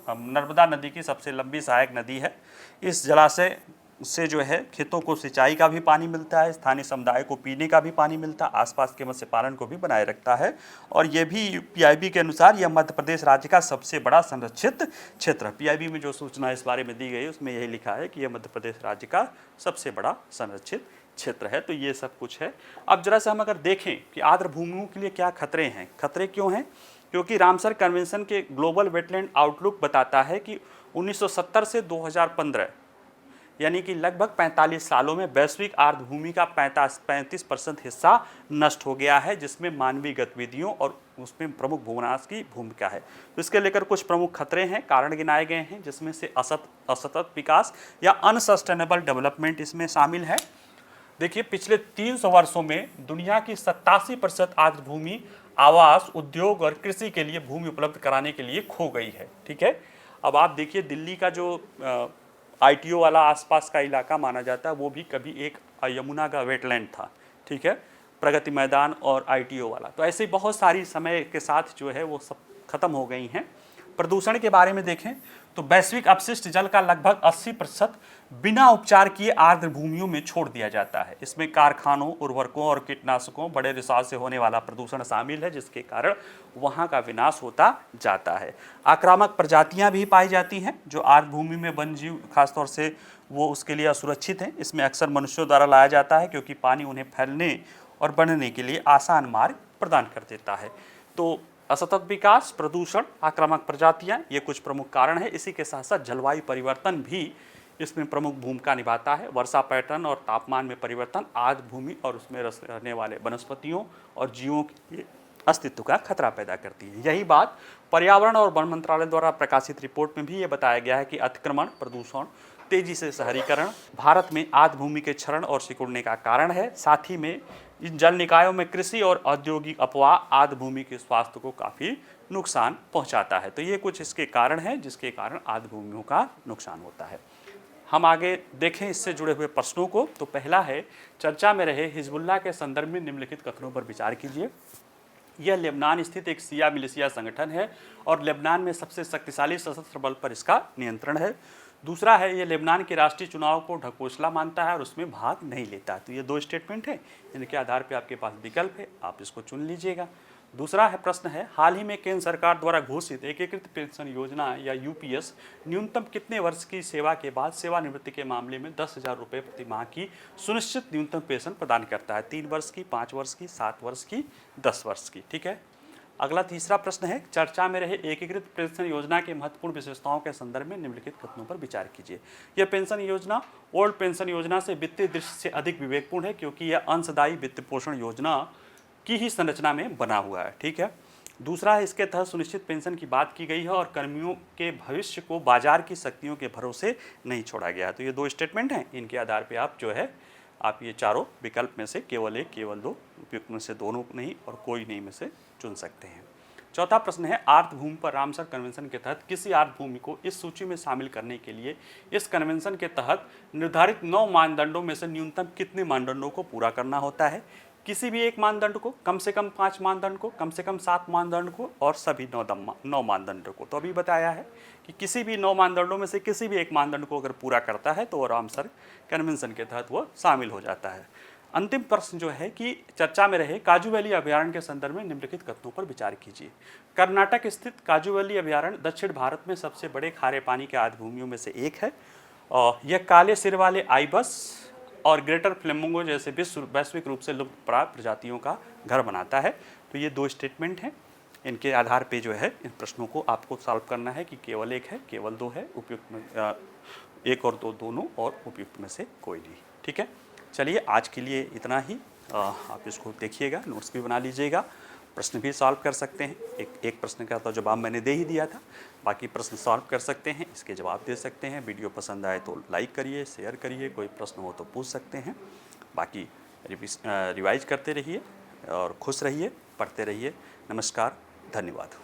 नर्मदा नदी की सबसे लंबी सहायक नदी है। इस जलाशय से जो है खेतों को सिंचाई का भी पानी मिलता है, स्थानीय समुदाय को पीने का भी पानी मिलता है, आसपास के मत्स्य पालन को भी बनाए रखता है। और ये भी पीआईबी के अनुसार यह मध्य प्रदेश राज्य का सबसे बड़ा संरक्षित क्षेत्र है। पीआईबी में जो सूचना इस बारे में दी गई है उसमें यही लिखा है कि यह मध्य प्रदेश राज्य का सबसे बड़ा संरक्षित क्षेत्र है। तो ये सब कुछ है। अब जरा से हम अगर देखें कि आर्द्र भूमियों के लिए क्या खतरे हैं, खतरे क्यों हैं? क्योंकि रामसर कन्वेंशन के ग्लोबल वेटलैंड आउटलुक बताता है कि 1970 से 2015 यानी कि लगभग 45 सालों में वैश्विक आर्द्र भूमि का 35% हिस्सा नष्ट हो गया है, जिसमें मानवीय गतिविधियों और उसमें प्रमुख भूविनाश की भूमिका है। तो इसके लेकर कुछ प्रमुख खतरे हैं, कारण गिनाए गए हैं, जिसमें से असतत विकास या अनसस्टेनेबल डेवलपमेंट इसमें शामिल है। देखिए, पिछले 300 वर्षों में दुनिया की 87% आर्द्र भूमि आवास, उद्योग और कृषि के लिए भूमि उपलब्ध कराने के लिए खो गई है। ठीक है, अब आप देखिए दिल्ली का जो आईटीओ वाला आसपास का इलाका माना जाता है वो भी कभी एक यमुना का वेटलैंड था। ठीक है, प्रगति मैदान और आईटीओ वाला, तो ऐसे बहुत सारी समय के साथ जो है वो सब खत्म हो गई हैं। प्रदूषण के बारे में देखें तो वैश्विक अपशिष्ट जल का लगभग 80% बिना उपचार किए आर्द्र भूमियों में छोड़ दिया जाता है। इसमें कारखानों, उर्वरकों और कीटनाशकों, बड़े रिसाव से होने वाला प्रदूषण शामिल है, जिसके कारण वहाँ का विनाश होता जाता है। आक्रामक प्रजातियाँ भी पाई जाती हैं जो आर्द्र भूमि में वन जीव खासतौर से वो उसके लिए असुरक्षित हैं। इसमें अक्सर मनुष्यों द्वारा लाया जाता है क्योंकि पानी उन्हें फैलने और बढ़ने के लिए आसान मार्ग प्रदान कर देता है। तो असतत विकास, प्रदूषण, आक्रामक प्रजातियां, ये कुछ प्रमुख कारण है। इसी के साथ साथ जलवायु परिवर्तन भी इसमें प्रमुख भूमिका निभाता है। वर्षा पैटर्न और तापमान में परिवर्तन आर्द्र भूमि और उसमें रहने वाले वनस्पतियों और जीवों के अस्तित्व का खतरा पैदा करती है। यही बात पर्यावरण और वन मंत्रालय द्वारा प्रकाशित रिपोर्ट में भी ये बताया गया है कि अतिक्रमण, प्रदूषण, तेजी से शहरीकरण भारत में आर्द्र भूमि के क्षरण और सिकुड़ने का कारण है। साथ ही में इन जल निकायों में कृषि और औद्योगिक अपवाह आर्द्र भूमि के स्वास्थ्य को काफ़ी नुकसान पहुंचाता है। तो ये कुछ इसके कारण हैं जिसके कारण आर्द्र भूमियों का नुकसान होता है। हम आगे देखें इससे जुड़े हुए प्रश्नों को। तो पहला है, चर्चा में रहे हिजबुल्लाह के संदर्भ में निम्नलिखित कथनों पर विचार कीजिए। यह लेबनान स्थित एक शिया मिलिशिया संगठन है और लेबनान में सबसे शक्तिशाली सशस्त्र बल पर इसका नियंत्रण है। दूसरा है, ये लेबनान के राष्ट्रीय चुनाव को ढकोसला मानता है और उसमें भाग नहीं लेता। तो ये दो स्टेटमेंट हैं, इनके आधार पर आपके पास विकल्प है, आप इसको चुन लीजिएगा। दूसरा है प्रश्न है, हाल ही में केंद्र सरकार द्वारा घोषित एकीकृत पेंशन योजना या यूपीएस न्यूनतम कितने वर्ष की सेवा के बाद सेवानिवृत्ति के मामले में 10,000 रुपये प्रति माह की सुनिश्चित न्यूनतम पेंशन प्रदान करता है? 3 वर्ष की, 5 वर्ष की, 7 वर्ष की, 10 वर्ष की। ठीक है। अगला तीसरा प्रश्न है, चर्चा में रहे एकीकृत पेंशन योजना के महत्वपूर्ण विशेषताओं के संदर्भ में निम्नलिखित कथनों पर विचार कीजिए। यह पेंशन योजना ओल्ड पेंशन योजना से वित्तीय दृष्टि से अधिक विवेकपूर्ण है क्योंकि यह अंशदायी वित्त पोषण योजना की ही संरचना में बना हुआ है। ठीक है। दूसरा है, इसके तहत सुनिश्चित पेंशन की बात की गई है और कर्मियों के भविष्य को बाजार की शक्तियों के भरोसे नहीं छोड़ा गया है। तो ये दो स्टेटमेंट हैं, इनके आधार पे आप जो है आप ये चारों विकल्प में से केवल एक, केवल दो, उपयुक्त में से दोनों नहीं और कोई नहीं में से चुन सकते हैं। चौथा प्रश्न है, आर्द्र भूमि पर रामसर कन्वेंशन के तहत किसी आर्द्र भूमि को इस सूची में शामिल करने के लिए इस कन्वेंशन के तहत निर्धारित 9 मानदंडों में से न्यूनतम कितने मानदंडों को पूरा करना होता है? किसी भी एक मानदंड को, कम से कम 5 मानदंड को, कम से कम 7 मानदंड को और सभी 9 मानदंडों को। तो अभी बताया है कि किसी भी 9 मानदंडों में से किसी भी एक मानदंड को अगर पूरा करता है तो वो रामसर कन्वेंशन के तहत वो शामिल हो जाता है। अंतिम प्रश्न जो है कि चर्चा में रहे, काजू वैली अभयारण्य के संदर्भ में निम्नलिखित कथनों पर विचार कीजिए। कर्नाटक स्थित काजू वैली अभयारण्य दक्षिण भारत में सबसे बड़े खारे पानी के आर्द्र भूमियों में से एक है और यह काले सिर वाले आइबस और ग्रेटर फ्लेमिंगो जैसे वैश्विक रूप से लुप्त प्राय प्रजातियों का घर बनाता है। तो ये 2 स्टेटमेंट हैं, इनके आधार पे जो है इन प्रश्नों को आपको सॉल्व करना है कि केवल एक है, केवल 2 है, उपयुक्त में 1 और 2 दोनों और उपयुक्त में से कोई नहीं। ठीक है, चलिए आज के लिए इतना ही। आप इसको देखिएगा, नोट्स भी बना लीजिएगा, प्रश्न भी सॉल्व कर सकते हैं। एक प्रश्न का तो जवाब मैंने दे ही दिया था, बाकी प्रश्न सॉल्व कर सकते हैं, इसके जवाब दे सकते हैं। वीडियो पसंद आए तो लाइक करिए, शेयर करिए, कोई प्रश्न हो तो पूछ सकते हैं। बाकी रिवाइज करते रहिए और खुश रहिए, पढ़ते रहिए। नमस्कार, धन्यवाद।